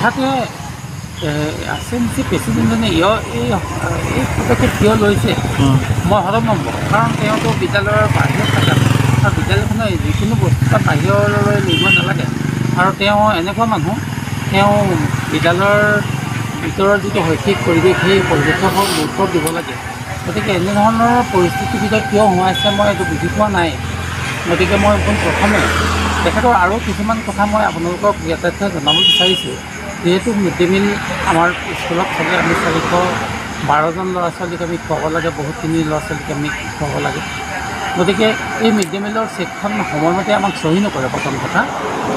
হঠাতে আছেঞ্চি প্ৰেচিডেণ্টজনে এই পদক্ষেপ কিয় লৈছে মই হৰম নম্বৰ কাৰণ তেওঁতো বিদ্যালয়ৰ বাহিৰত থাকে আৰু বিদ্যালয়খনৰ যিকোনো বস্তু তাত বাহিৰলৈ নিব নালাগে আৰু তেওঁ এনেকুৱা মানুহ তেওঁ বিদ্যালয়ৰ ভিতৰৰ যিটো শৈক্ষিক পৰিৱেশ সেই পৰিৱেশক গুৰুত্ব দিব লাগে গতিকে এনেধৰণৰ পৰিস্থিতিৰ ভিতৰত কিয় সোমাইছে মই এইটো বুজি পোৱা নাই গতিকে মই প্ৰথমে তেখেতৰ আৰু কিছুমান কথা মই আপোনালোকক ইয়াতে জনাব বিচাৰিছোঁ যিহেতু মিড ডে মিল আমাৰ স্কুলত চলে আমি 412জন ল'ৰা ছোৱালীক আমি খুৱাব লাগে বহুতখিনি ল'ৰা ছোৱালীক আমি খুৱাব লাগে গতিকে এই মিড ডে মিলৰ চেকখন সময়মতে আমাক চহী নকৰে প্ৰথম কথা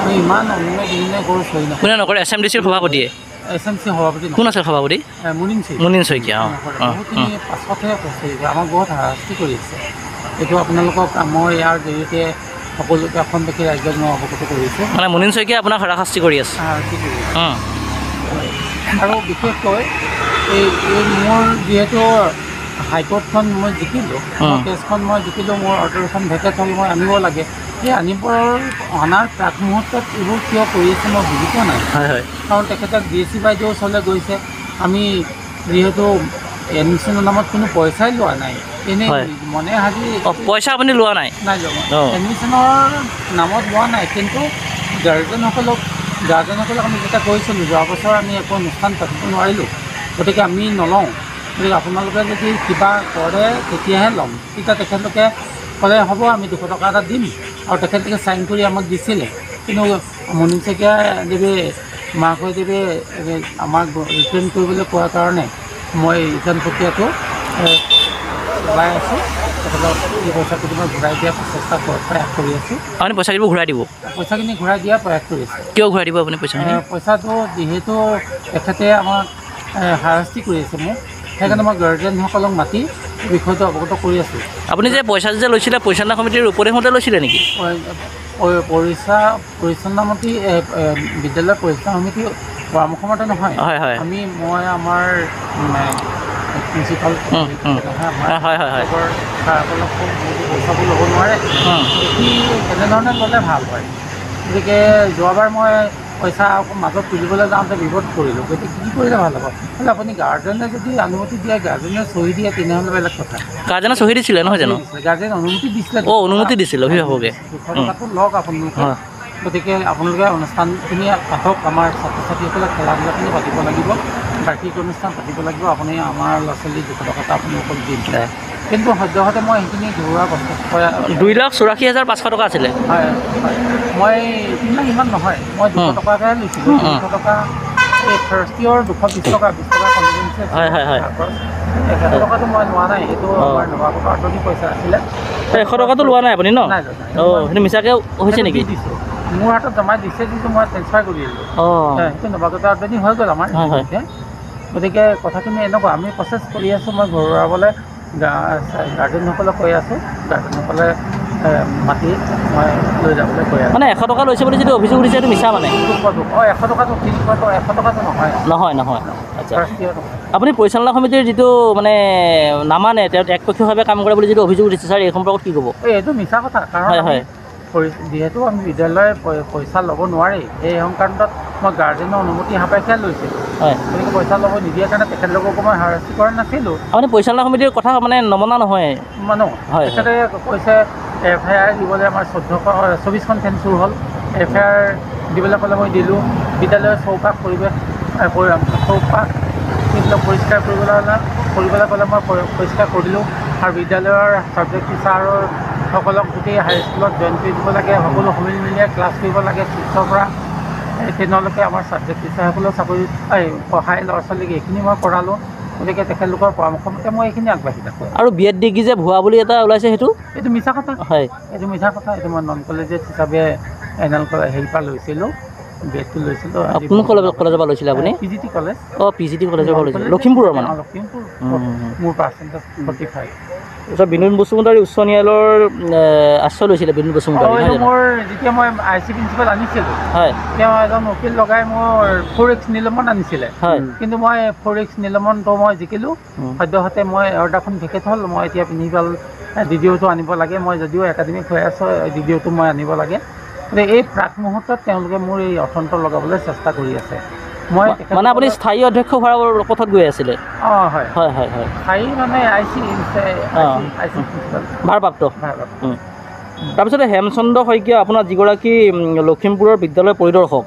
আমি ইমান অন্য দিনে কৰোঁ চহী নকৰে SMDC সভাপতিয়ে SMC সভাপতি কোন আছিল সভাপতি মুনিন শইকীয়া বহুতখিনি পাছতহে কৈছে আমাক বহুত হাৰাশাস্তি কৰি আছে এইটো আপোনালোকক মই ইয়াৰ জৰিয়তে সকলোকে অসমবাসী ৰাইজক মই অৱগত কৰিছোঁ মানে মুনিন শইকীয়া আপোনাক হাৰাশাস্তি কৰি আছে আৰু বিশেষকৈ এই মোৰ যিহেতু হাইকোৰ্টখন মই জিকিলোঁ কেছখন মই জিকিলোঁ মোৰ অৰ্ডাৰখন ভেকেট হ'ল মই আনিব লাগে সেই অনাৰ প্ৰাক মুহূৰ্তত এইবোৰ কিয় কৰি আছে মই বুজি পোৱা নাই কাৰণ তেখেতক DSC বাইদেউ ওচৰলৈ গৈছে আমি যিহেতু এডমিশ্যনৰ নামত কোনো পইচাই লোৱা নাই এনেই মনে সাজি পইচা আপুনি লোৱা নাই এডমিশ্যনৰ নামত লোৱা নাই কিন্তু গাৰ্জেনসকলক আমি যেতিয়া কৈছিলোঁ যোৱা বছৰ আমি একো অনুষ্ঠান পাতিব নোৱাৰিলোঁ গতিকে আমি নলওঁ গতিকে আপোনালোকে যদি কিবা কৰে তেতিয়াহে ল'ম তেতিয়া তেখেতলোকে ক'লে হ'ব আমি 200 টকা এটা দিম আৰু তেখেতলোকে চাইন কৰি আমাক দিছিলে কিন্তু মুনিন শইকীয়া দেৱে মাকদেৱে আমাক ৰিটাৰ্ণ কৰিবলৈ কোৱাৰ কাৰণে মই ৰিটাৰ্ণ প্ৰক্ৰিয়াটো চলাই আছোঁ তেখেতক এই পইচাখিনি মই ঘূৰাই দিয়াৰ চেষ্টা প্ৰয়াস কৰি আছোঁ আপুনি পইচাখিনি ঘূৰাই দিব পইচাখিনি ঘূৰাই দিয়াৰ প্ৰয়াস কৰি আছোঁ কিয় ঘূৰাই দিব আপুনি পইচাটো যিহেতু তেখেতে আমাক হাৰাশাস্তি কৰি আছে মোক সেইকাৰণে মই গাৰ্জেনসকলক মাতি বিষয়টো অৱগত কৰি আছোঁ আপুনি যে পইচা যে লৈছিলে পৰিচালনা সমিতিৰ উপদেশমতে লৈছিলে নেকি পৰিচালনামতী বিদ্যালয়ৰ পৰিচালনা সমিতি পৰামৰ্শমতে নহয় মই আমাৰ প্ৰিন্সিপাল পইচাবোৰ ল'ব নোৱাৰে সি কেনেধৰণে ল'লে ভাল হয় গতিকে যোৱাবাৰ মই পইচা মাজত তুলিবলৈ যাওঁতে বিপদ কৰিলোঁ গতিকে কি কৰিলে ভাল হ'ব বোলে আপুনি গাৰ্জেনে যদি অনুমতি দিয়ে গাৰ্জেনে চহী দিয়ে তেনেহ'লে বেলেগ কথা গাৰ্জেনে চহী দিছিলে নহয় জানো গাৰ্জেনে অনুমতি দিছিলে অনুমতি দিছিলে অভিভাৱকে 200 টকাটো লওক আপোনালোকে গতিকে আপোনালোকে অনুষ্ঠানখিনি আহক আমাৰ ছাত্ৰ ছাত্ৰীসকলে খেলা ধূলাখিনি পাতিব লাগিব বাৰ্ষিক অনুষ্ঠান পাতিব লাগিব আপুনি আমাৰ ল'ৰা ছোৱালী 200 টকা আপুনি অকল দিম কিন্তু সদ্যহতে মই সেইখিনি ঘূৰোৱা প্ৰচেষ্টা 2,84,500 টকা আছিলে মই ইমান নহয় মই 200 টকাকৈ লৈছিলোঁ 200 টকা এই ফাৰ্ষ্ট ইয়েৰ 220 টকা 20 টকা কনভেঞ্চে 100 টকাটো মই লোৱা নাই এইটো আমাৰ নৱাগত আঁতৰি পইচা আছিলে 100 টকাটো লোৱা নাই আপুনি ন সেইটো মিছাকৈ হৈছে নেকি মোৰ হাতত জমাই দিছে যিটো মই ট্ৰেন্সফাৰ কৰি দিলোঁ সেইটো নৱাগত আঁতৰি হৈ গ'ল আমাৰ গতিকে কথাখিনি এনেকুৱা আমি প্ৰচেছ কৰি আছোঁ মই ঘূৰাবলৈ গাৰ্জেনসকলক কৈ আছোঁ গাৰ্জেনসকলে মাতি মই লৈ যাবলৈ কৈ আছোঁ মানে 100 টকা লৈছে বুলি যিটো অভিযোগ উঠিছে সেইটো মিছা মানে 100 টকাটো 100 টকাটো নহয় আচ্ছা আপুনি পৰিচালনা সমিতিৰ যিটো মানে নামানে তেওঁ একপক্ষীয়ভাৱে কাম কৰে বুলি যিটো অভিযোগ উঠিছে ছাৰ এই সম্পৰ্কত কি ক'ব এইটো মিছা কথা কাৰণ যিহেতু আমি বিদ্যালয়ে পইচা ল'ব নোৱাৰি এই সংক্ৰান্তত মই গাৰ্জেনৰ অনুমতি সাপেক্ষে লৈছিলোঁ গতিকে পইচা ল'ব নিদিয়াৰ কাৰণে তেখেতলোককো মই হাৰাশাস্তি কৰা নাছিলোঁ আপুনি পৰিচালনা সমিতিৰ কথা মানে নমনা নহয় তেখেতে কৈছে FIR দিবলৈ আমাৰ 24খন ফেন চুৰ হ'ল FIR দিবলৈ ক'লে মই দিলোঁ বিদ্যালয়ৰ চৌপাশ পৰিৱেশ চৌপাশ সেইবিলাক পৰিষ্কাৰ কৰিবলৈ ক'লে মই পৰিষ্কাৰ কৰিলোঁ আৰু বিদ্যালয়ৰ ছাবজেক্ট টিচাৰসকলক গোটেই হাইস্কুলত জইন কৰি দিব লাগে সকলো সমিল মিলিয়ে ক্লাছ কৰিব লাগে 6ৰ পৰা 10লৈকে আমাৰ ছাবজেক্ট টিচাৰসকলেও চাকৰি পঢ়াই ল'ৰা ছোৱালীক এইখিনি মই কৰালোঁ গতিকে তেখেতলোকৰ পৰামৰ্শমতে মই এইখিনি আগবাঢ়ি থাকোঁ আৰু B.Ed ডিগ্ৰী যে ভুৱা বুলি এটা ওলাইছে এইটো মিছা কথা এইটো মিছা কথা এইটো মই নন কলেজিয়েট হিচাপে এনএল হেৰি পৰা লৈছিলোঁ B.Edটো লৈছিলোঁ কোন কলেজৰ পৰা লৈছিলে আপুনি PGT কলেজ PGT কলেজৰ পৰা লৈছিলে লখিমপুৰৰ মানে লখিমপুৰ মোৰ পাৰ্চেণ্টেজ 45 তাৰপিছত বিনোদ বসুমতাৰী উচ্চ ন্যায়ালয়ৰ আশ্ৰয় লৈছিলে বিনোদ বসুমতাৰী মোৰ যেতিয়া মই IC প্ৰিন্সিপাল আনিছিলোঁ তেওঁ এজন উকিল লগাই মোৰ 4X নিলমন আনিছিলে কিন্তু মই 4X নিলমনটো মই জিকিলোঁ সদ্যহতে মই অৰ্ডাৰখন ভেকেট হ'ল মই এতিয়া প্ৰিন্সিপাল DDOটো আনিব লাগে মই যদিও একাডেমিক হৈ আছোঁ DDOটো মই আনিব লাগে গতিকে এই প্ৰাক মুহূৰ্তত তেওঁলোকে মোৰ এই অৰ্থন্ত লগাবলৈ চেষ্টা কৰি আছে মই মানে আপুনি স্থায়ী অধ্যক্ষ হোৱাৰ পথত গৈ আছিলে? অঁ হয় হয় হয় হয়। স্থায়ী মানে আই চি প্ৰিন্সিপাল ভাৰপ্ৰাপ্ত। তাৰপিছতে হেমচন্দ্ৰ শইকীয়া আপোনাৰ যিগৰাকী লখিমপুৰৰ বিদ্যালয় পৰিদৰ্শক,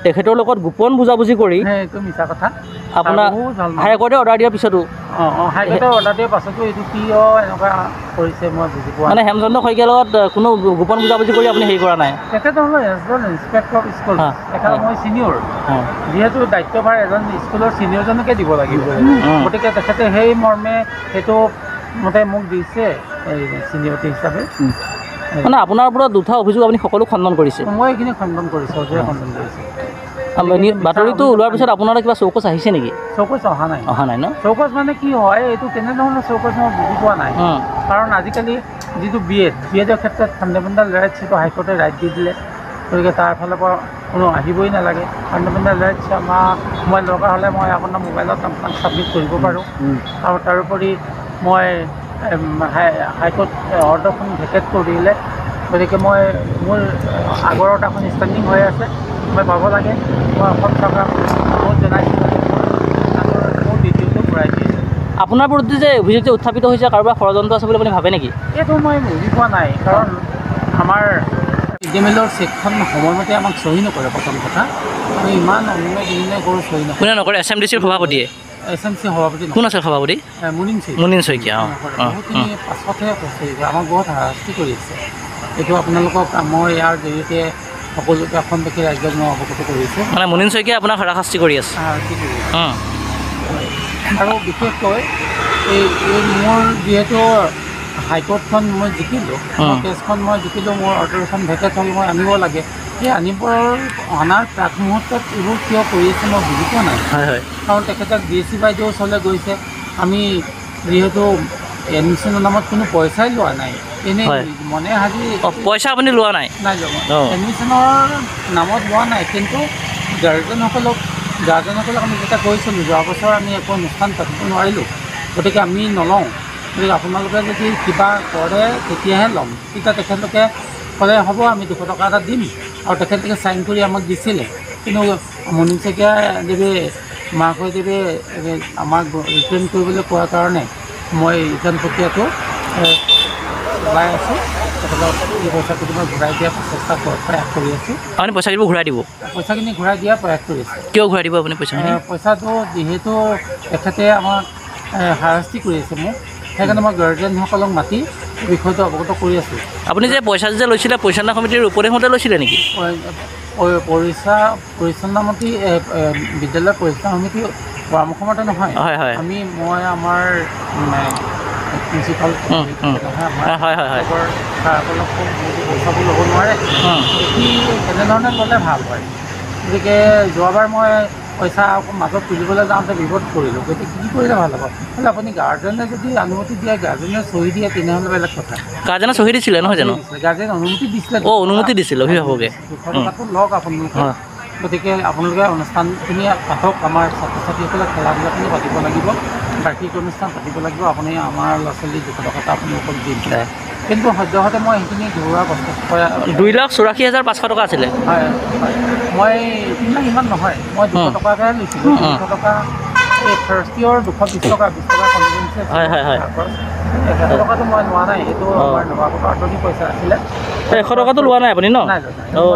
তেখেতৰ লগত গোপন বুজাবুজি কৰি সেইটো মিছা কথা। আপোনাৰ হাইকোৰ্টে অৰ্ডাৰ দিয়াৰ পিছতো হাইকোৰ্টে অৰ্ডাৰ দিয়াৰ পাছতো এইটো কিয় এনেকুৱা কৰিছে মই বুজি পোৱা মানে হেমচন্দ্ৰ শইকীয়াৰ লগত কোনো গোপন বুজাবুজি কৰি আপুনি হেৰি কৰা নাই? তেখেত হ'ল এজন ইনস্পেক্টৰ অফ স্কুল, তেখেত মই ছিনিয়ৰ, যিহেতু দায়িত্বভাৰ এজন স্কুলৰ ছিনিয়ৰজনকে দিব লাগিব, গতিকে তেখেতে সেই মৰ্মে সেইটো মতে মোক দিছে এই ছিনিয়ৰিটি হিচাপে। মানে আপোনাৰ ওপৰত দুটা অভিযোগ আপুনি সকলো খণ্ডন কৰিছে? মই এইখিনি খণ্ডন কৰিছোঁ, অজয় খণ্ডন কৰিছোঁ। বাতৰিটো ওলোৱাৰ পিছত আপোনাৰ কিবা চৌকচ আহিছে নেকি? চৌকচ অহা নাই। অহা নাই ন? চৌকচ মানে কি হয়, এইটো কেনেধৰণৰ চৌকচ মই বুজি পোৱা নাই। কাৰণ আজিকালি যিটো বি এডৰ ক্ষেত্ৰত ফাণ্ডামেণ্টেল ৰাইটছ সেইটো হাইকোৰ্টে ৰাইট দি দিলে, গতিকে তাৰ ফালৰ পৰা কোনো আহিবই নালাগে। ফাণ্ডামেণ্টেল ৰাইটছ মই দৰকাৰ হ'লে মই আপোনাৰ মোবাইলত আপোনাক ছাবমিট কৰিব পাৰোঁ, আৰু তাৰোপৰি মই হাইকোৰ্ট অৰ্ডাৰখন ভেকেট কৰিলে, গতিকে মই মোৰ আগৰত এখন ষ্টেণ্ডিং হৈ আছে, মই পাব লাগে। মই অসম চৰকাৰক অনুৰোধ জনাইছোঁ মোৰ ভিডিঅ'টো ঘূৰাই দিছে। আপোনাৰ বিৰুদ্ধে যে অভিযোগ উত্থাপিত হৈছে, কাৰোবাৰ ষড়যন্ত্ৰ আছে বুলি আপুনি ভাবে নেকি? এইটো মই বুজি পোৱা নাই, কাৰণ আমাৰ মিড ডে মিলৰ চেকখন সময়মতে আমাক চহী নকৰে। প্ৰথম কথা, আমি ইমান অন্যায় কৰোঁ, চহী নকৰে। কোনে নকৰে? SMDCৰ সভাপতিয়ে? SMC সভাপতি কোন আছে সভাপতি? মুনীন শইকীয়া। বহুতখিনি পাছতহে চহী কৰে, আমাক বহুত হাৰাশাস্তি কৰি আছে। এইটো আপোনালোকক মই ইয়াৰ জৰিয়তে সকলোকে অসমবাসী ৰাইজক মই অৱগত কৰিছোঁ। মানে মুনীন শইকীয়াই আপোনাক হাৰাশাস্তি কৰি আছে? আৰু বিশেষকৈ এই মোৰ যিহেতু হাইকোৰ্টখন মই জিকিলোঁ, কেছখন মই জিকিলোঁ, মোৰ অৰ্ডাৰখন ভেকেট হ'ল, মই আনিব লাগে। সেই অনাৰ প্ৰাক মুহূৰ্তত এইবোৰ কিয় কৰি আছে মই বুজি পোৱা নাই। কাৰণ তেখেতক DSC বাইদেউ ওচৰলৈ গৈছে, আমি যিহেতু এডমিশ্যনৰ নামত কোনো পইচাই লোৱা নাই, এনেই মনে সাজি। পইচা আপুনি লোৱা নাই? নাই লোৱা, এডমিশ্যনৰ নামত লোৱা নাই, কিন্তু গাৰ্জেনসকলক আমি যেতিয়া কৈছিলোঁ, যোৱা বছৰ আমি একো অনুষ্ঠান পাতিব নোৱাৰিলোঁ, গতিকে আমি নলওঁ, গতিকে আপোনালোকে যদি কিবা কৰে তেতিয়াহে ল'ম। তেতিয়া তেখেতলোকে ক'লে হ'ব, আমি 200 টকা এটা দিম, আৰু তেখেতলোকে চাইন কৰি আমাক দিছিলে। কিন্তু মুনীন শইকীয়া দেৱে মাকদেৱে আমাক ৰিটাৰ্ণ কৰিবলৈ কোৱাৰ কাৰণে মই ৰিটাৰ্ণ প্ৰক্ৰিয়াটো চলাই আছোঁ। তেখেতক এই পইচাখিনি মই ঘূৰাই দিয়াৰ চেষ্টা প্ৰয়াস কৰি আছোঁ। আপুনি পইচাখিনি ঘূৰাই দিব? পইচাখিনি ঘূৰাই দিয়াৰ প্ৰয়াস কৰি আছোঁ। কিয় ঘূৰাই দিব আপুনি পইচাখিনি? পইচাটো যিহেতু তেখেতে আমাক হাৰাশাস্তি কৰি আছে মোক, সেইকাৰণে মই গাৰ্জেনসকলক মাতি বিষয়টো অৱগত কৰি আছোঁ। আপুনি যে পইচা যে লৈছিলে, পৰিচালনা সমিতিৰ উপদেশমতে লৈছিলে নেকি? পৰিচালনামতী বিদ্যালয়ৰ পৰিচালনা সমিতি পৰামৰ্শমতে নহয়। মই আমাৰ প্ৰিন্সিপাল পইচাবোৰ ল'ব নোৱাৰে, সি কেনেধৰণে ল'লে ভাল হয়। গতিকে যোৱাবাৰ মই পইচা মাজত তুলিবলৈ যাওঁতে বিপদ কৰিলোঁ, গতিকে কি কৰিলে ভাল হ'ব? বোলে আপুনি গাৰ্জেনে যদি অনুমতি দিয়ে, গাৰ্জেনে চহী দিয়ে, তেনেহ'লে বেলেগ কথা। গাৰ্জেনে চহী দিছিলে নহয় জানো? গাৰ্জেনে অনুমতি দিছিলে। অনুমতি দিছিলে অভিভাৱকে? 200 টকাটো লওক আপোনালোকে। গতিকে আপোনালোকে অনুষ্ঠানখিনি আহক, আমাৰ ছাত্ৰ ছাত্ৰীসকলে খেলা ধূলাখিনি পাতিব লাগিব, বাৰ্ষিক অনুষ্ঠান পাতিব লাগিব, আপুনি আমাৰ ল'ৰা ছোৱালী 200 টকা আপোনালোকক দিম। কিন্তু সদ্যহতে মই সেইখিনি ঘূৰোৱাৰ প্ৰচেষ্টা 2,84,500 টকা আছিলে। মই ইমান নহয়, মই 200 টকাকৈ লৈছিলোঁ। 200 টকা এই ফাৰ্ষ্ট ইয়েৰ 220 টকা 20 টকা কনভেঞ্চে 100 টকাটো মই লোৱা নাই, সেইটো আমাৰ নৱাগত আঁতনি পইচা আছিলে। 100 টকাটো লোৱা নাই আপুনি ন?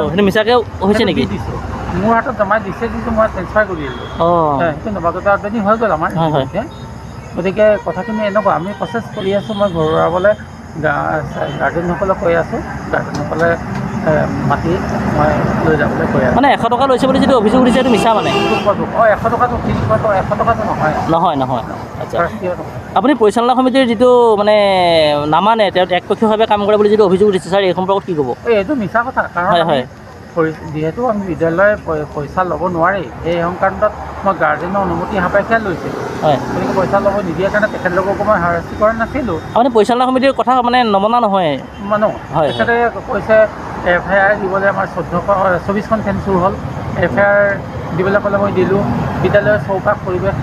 সেইটো মিছাকৈ হৈছে নেকি? দিছোঁ, মোৰ হাতত জমা দিছে, কিন্তু মই ট্ৰেন্সফাৰ কৰি দিলোঁ। সেইটো নৱাগত আঁতনি হৈ গ'ল আমাৰ। গতিকে কথাখিনি এনেকুৱা, আমি প্ৰচেছ কৰি আছোঁ। মই ঘূৰাবলৈ গাৰ্জেনসকলক কৈ আছোঁ, গাৰ্জেনসকলে মাতি মই লৈ যাবলৈ কৈ আছোঁ। মানে 100 টকা লৈছে বুলি যিটো অভিযোগ দিছে সেইটো মিছা মানে? 100 টকাটো ঠিক, 100 টকাটো নহয়। আচ্ছা, আপুনি পৰিচালনা সমিতিৰ যিটো মানে নামানে, তেওঁ একপক্ষীয়ভাৱে কাম কৰে বুলি যিটো অভিযোগ দিছে ছাৰ, এই সম্পৰ্কত কি ক'ব? এইটো মিছা কথা, কাৰণ যিহেতু আমি বিদ্যালয়ে পইচা ল'ব নোৱাৰি, এই সংক্ৰান্তত মই গাৰ্জেনৰ অনুমতি সাপেক্ষে লৈছিলোঁ। গতিকে পইচা ল'ব নিদিয়াৰ কাৰণে তেখেতলোককো মই হাৰাশাস্তি কৰা নাছিলোঁ। আপুনি পৰিচালনা সমিতিৰ কথা মানে নমনা নহয়? তেখেতে কৈছে FIR দিবলৈ, আমাৰ 24খন ফেন চুৰ হ'ল, FIR দিবলৈ ক'লে মই দিলোঁ। বিদ্যালয়ৰ চৌপাশ পৰিৱেশ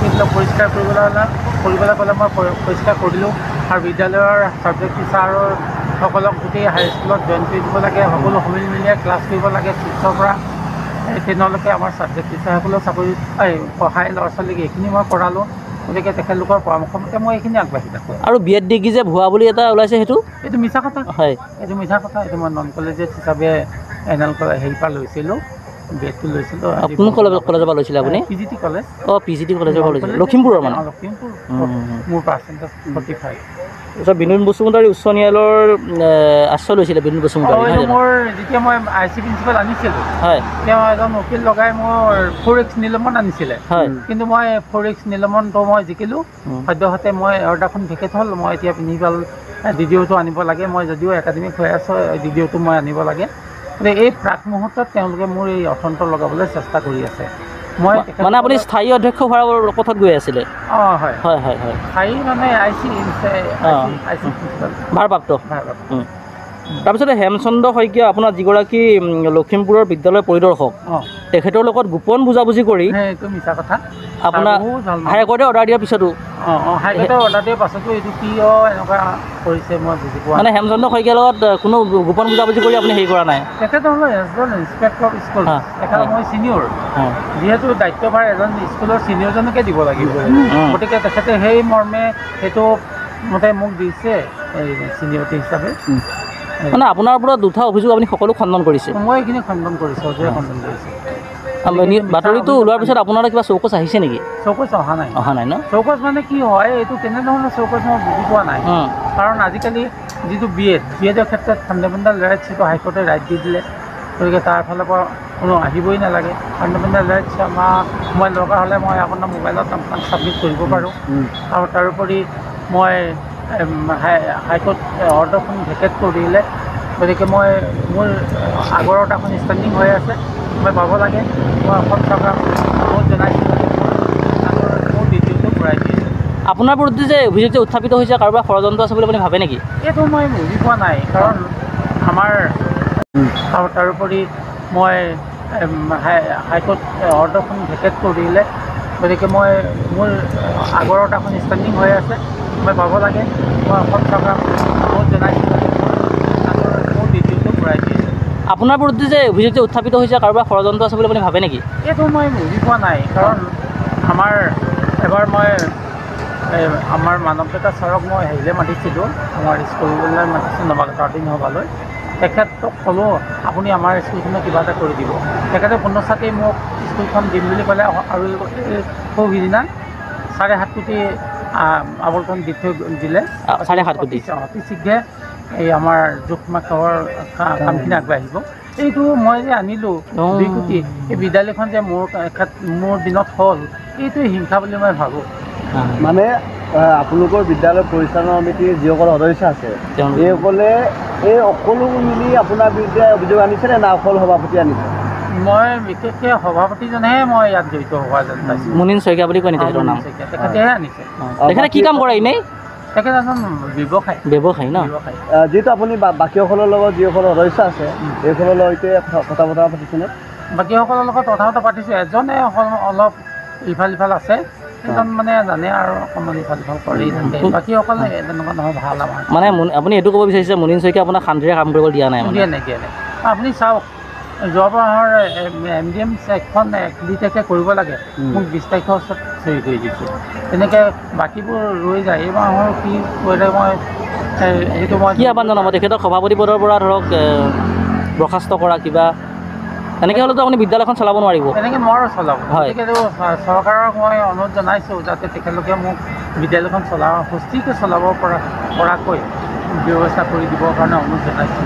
সেইবিলাক পৰিষ্কাৰ কৰিবলৈ ক'লে মই পৰিষ্কাৰ কৰিলোঁ। আৰু বিদ্যালয়ৰ ছাবজেক্ট টিচাৰসকলক গোটেই হাইস্কুলত জইন কৰি দিব লাগে, সকলো সমিল মিলিয়ে ক্লাছ কৰিব লাগে, 6ৰ পৰা 10লৈকে আমাৰ ছাবজেক্ট টিচাৰসকলেও চাকৰি পঢ়াই ল'ৰা ছোৱালীক এইখিনি মই কৰালোঁ। গতিকে তেখেতলোকৰ পৰামৰ্শ মতে মই এইখিনি আগবাঢ়ি থাকোঁ। আৰু বি এড ডিগ্ৰী যে ভুৱা বুলি এটা ওলাইছে সেইটো এইটো মিছা কথা। হয়, এইটো মিছা কথা। এইটো মই নন কলেজিয়েট হিচাপে এনএল হেৰিৰ পৰা লৈছিলোঁ, বি এডটো লৈছিলোঁ। কোন কলেজৰ পৰা লৈছিলে আপুনি? PGT college. অঁ, PGT কলেজৰ পৰা লৈছিলে, লখিমপুৰৰ মানে? লখিমপুৰ। মোৰ পাৰ্চেণ্টেজ 45। তাৰপিছত বিনোদ বসুমতাৰী উচ্চ ন্যায়ালয়ৰ আশ্ৰয় লৈছিলে বিনোদ বসুমতাৰী। মোৰ যেতিয়া মই IC প্ৰিন্সিপাল আনিছিলোঁ, হয়, তেওঁ এজন উকিল লগাই মোৰ 4X নিলমন আনিছিলে। হয়, কিন্তু মই 4X নিলমনটো মই জিকিলোঁ। সদ্যহতে মই অৰ্ডাৰখন ভেকেট হ'ল। মই এতিয়া প্ৰিন্সিপাল DDOটো আনিব লাগে। মই যদিও একাডেমিক হৈ আছোঁ, DDOটো মই আনিব লাগে। গতিকে এই প্ৰাক মুহূৰ্তত তেওঁলোকে মোৰ এই অৰ্থন্ত লগাবলৈ চেষ্টা কৰি আছে। মই মানে আপুনি স্থায়ী অধ্যক্ষ হোৱাৰ পথত গৈ আছিলে? অঁ, হয় হয় হয় হয়। স্থায়ী মানে IC প্ৰিন্সিপাল ভাৰপ্ৰাপ্ত। তাৰপিছতে হেমচন্দ্ৰ শইকীয়া আপোনাৰ যিগৰাকী লখিমপুৰৰ বিদ্যালয় পৰিদৰ্শক, তেখেতৰ লগত গোপন বুজাবুজি কৰি এইটো মিছা কথা। আপোনাৰ হাইকোৰ্টে অৰ্ডাৰ দিয়াৰ পিছতো হাইকোৰ্টে অৰ্ডাৰ দিয়াৰ পাছতো এইটো কিয় এনেকুৱা কৰিছে মই বুজি পোৱা নাই। মানে হেমচন্দ্ৰ শইকীয়াৰ লগত কোনো গোপন বুজাবুজি কৰি আপুনি হেৰি কৰা নাই? তেখেত হ'ল এজন ইনস্পেক্টৰ অফ স্কুল। তেখেত মই ছিনিয়ৰ। যিহেতু দায়িত্বভাৰ এজন স্কুলৰ ছিনিয়ৰজনকে দিব লাগিব, গতিকে তেখেতে সেই মৰ্মে সেইটো মতে মোক দিছে এই ছিনিয়ৰিটি হিচাপে। মানে আপোনাৰ ওপৰত দুটা অভিযোগ আপুনি সকলো খণ্ডন কৰিছে? মই এইখিনি খণ্ডন কৰিছোঁ, অজয় খণ্ডন কৰিছোঁ। বাতৰিটো ওলোৱাৰ পিছত আপোনাৰ কিবা চৌকচ আহিছে নেকি? চৌকচ অহা নাই। অহা নাই ন? চৌকচ মানে কি হয়, এইটো কেনেধৰণৰ চৌকচ মই বুজি পোৱা নাই। কাৰণ আজিকালি যিটো বিএডৰ ক্ষেত্ৰত ফাণ্ডামেণ্টেল ৰাইটছ সেইটো হাইকোৰ্টে ৰাইট দি দিলে। গতিকে তাৰ ফালৰ পৰা কোনো আহিবই নালাগে। ফাণ্ডামেণ্টেল ৰাইটছ মই দৰকাৰ হ'লে মই আপোনাৰ মোবাইলত আপোনাক ছাবমিট কৰিব পাৰোঁ। আৰু তাৰোপৰি মই হাইকোৰ্ট অৰ্ডাৰখন ভেকেট কৰি দিলে। গতিকে মোৰ আগৰ অৰ্ডাৰখন ষ্টেণ্ডিং হৈ আছে, মই পাব লাগে। মই অসম চৰকাৰক বহুত জনাইছোঁ, মোৰ DDOটো ঘূৰাই দিছে। আপোনাৰ বিৰুদ্ধে যে অভিযোগ যে উত্থাপিত হৈছে, কাৰোবাৰ ষড়যন্ত্ৰ আছে বুলি আপুনি ভাবে নেকি? এইটো মই বুজি পোৱা নাই। কাৰণ আমাৰ আৰু তাৰোপৰি মই হাইকোৰ্ট অৰ্ডাৰখন ভেকেট কৰি দিলে। গতিকে মোৰ আগৰ অৰ্ডাৰখন ষ্টেণ্ডিং হৈ আছে, মই পাব লাগে। মই অসম চৰকাৰক বহুত জনাইছোঁ, মোৰ DDOটো ঘূৰাই দিছে। আপোনাৰ বিৰুদ্ধে যে অভিযোগ যে উত্থাপিত হৈছে, কাৰোবাৰ ষড়যন্ত্ৰ আছে বুলি আপুনি ভাবে নেকি? এইটো মই বুজি পোৱা নাই। কাৰণ এবাৰ মই আমাৰ মানৱতা ছাৰক মই হেৰিলৈ মাতিছিলোঁ, আমাৰ স্কুললৈ মাতিছিলোঁ, নৱাগতাৱতী সভালৈ। তেখেতক ক'লোঁ আপুনি আমাৰ স্কুলখনত কিবা এটা কৰি দিব। তেখেতে পুনঃচাতেই মোক স্কুলখন দিম বুলি ক'লে। আৰু সিদিনা 7.5 কোটি আৱৰ্তন দি থৈ দিলে। 7.5 কোটি অতি শীঘ্ৰে এই আমাৰ জোখমাখৰ কামখিনি আগবাঢ়িব। এইটো মই যে আনিলোঁ 2 কোটি, এই বিদ্যালয়খন যে মোৰ দিনত হ'ল, এইটো হিংসা বুলি মই ভাবোঁ। মানে আপোনালোকৰ বিদ্যালয় পৰিচালনা সমিতিৰ যিসকল সদস্য আছে, এইসকলে এই সকলো মিলি আপোনাৰ বিৰুদ্ধে অভিযোগ আনিছেনে না অকল সভাপতি আনিছে? মই বিশেষকৈ সভাপতিজনেহে মই ইয়াত জড়িত হোৱা যেন পাইছোঁ। মুনীন শইকীয়া বুলি কয় নেকি তেখেতৰ নাম? তেখেতেহে আনিছে। তেখেতে কি কাম কৰে এনেই? তেখেত এজন ব্যৱসায়ী ন? যিহেতু আপুনি বাকীসকলৰ লগত যিসকল সদস্য আছে, এইসকলৰ সৈতে কথা বতৰা পাতিছেনে? বাকীসকলৰ লগত কথা বতৰা পাতিছোঁ। এজনে অলপ ইফাল সিফাল আছে, এজন মানে জানে আৰু অকণমান ইফাল সিফাল কৰি থাকে। বাকীসকলে তেনেকুৱা নহয়, ভাল আমাৰ। মানে আপুনি এইটো ক'ব বিচাৰিছে মুনীন শইকীয়া আপোনাক শান্তিৰে কাম কৰিব দিয়া নাই? দিয়া নাই। আপুনি চাওক, যোৱাবাৰ MDM এখন 2 তাৰিখে কৰিব লাগে, মোক 20 তাৰিখৰ ওচৰত চহী কৰি দিছোঁ। তেনেকৈ বাকীবোৰ ৰৈ যায়। এই মাহৰ কি কৰিলে মই সেইটো মই কি আহ্বান জনাব? তেখেতক সভাপতি পদৰ পৰা ধৰক বৰ্খাস্ত কৰা কিবা, তেনেকৈ হ'লেতো আপুনি বিদ্যালয়খন চলাব নোৱাৰিব। তেনেকৈ নোৱাৰোঁ চলাব। গতিকে চৰকাৰক মই অনুৰোধ জনাইছোঁ যাতে তেখেতলোকে মোক বিদ্যালয়খন সুস্থিৰকৈ চলাব পৰাকৈ ব্যৱস্থা কৰি দিবৰ কাৰণে অনুৰোধ জনাইছোঁ।